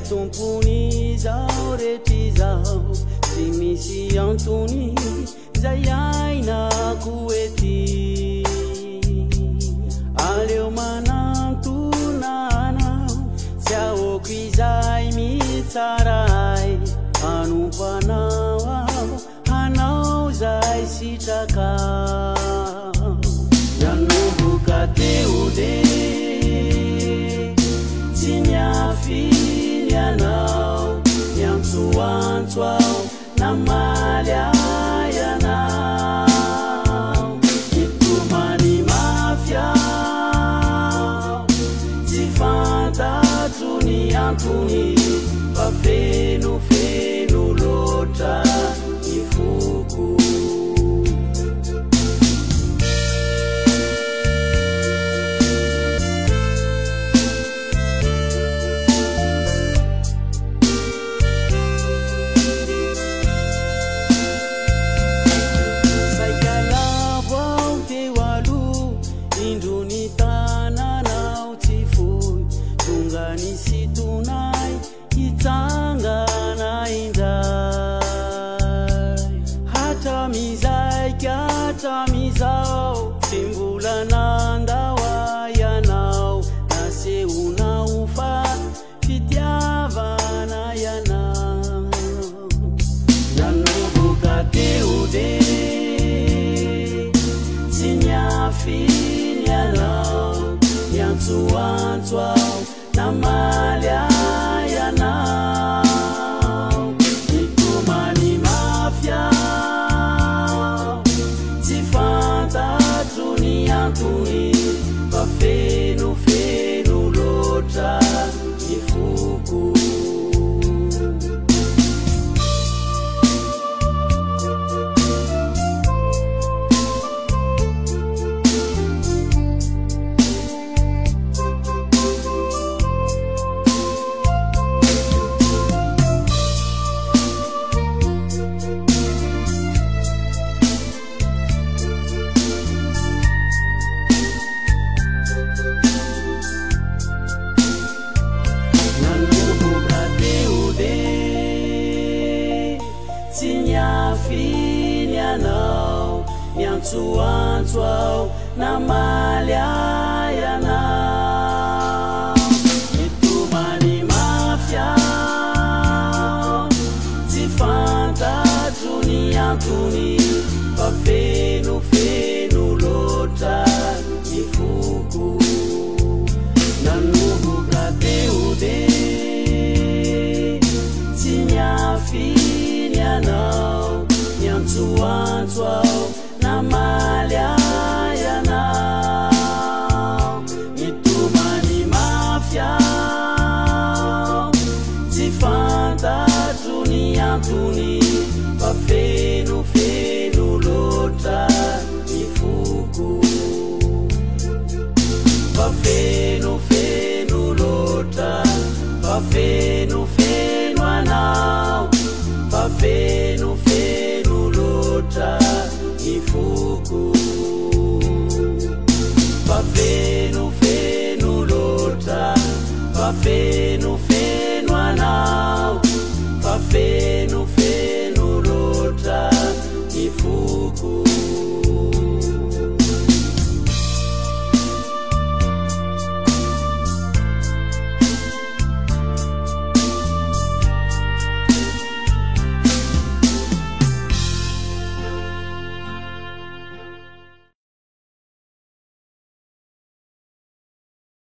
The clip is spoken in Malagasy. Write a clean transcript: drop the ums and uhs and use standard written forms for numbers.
tompony zao retrizao tsy misy antony zay ainako ety aleo manantonanao tsy aoko izay mitsaray anompanao aho hanao zay sitrakao nanomboka teo de tsy niafiny anao niantsoantso aho namaly ay anao nitomany mafia tsy fantatro ny antony fa fenofeno loatra ny foko Tamizao simbola nandawa yanao naseuna ufa fitiavana yanao nanomboka teo de tsy niafiny anao niantsoantso aho namaly ay anao nitomany mafia antony fa fenofeno loatra ny foko finy anao niantsoantso aho namaly ay anao nitomany mafia tsy fantatro ny antony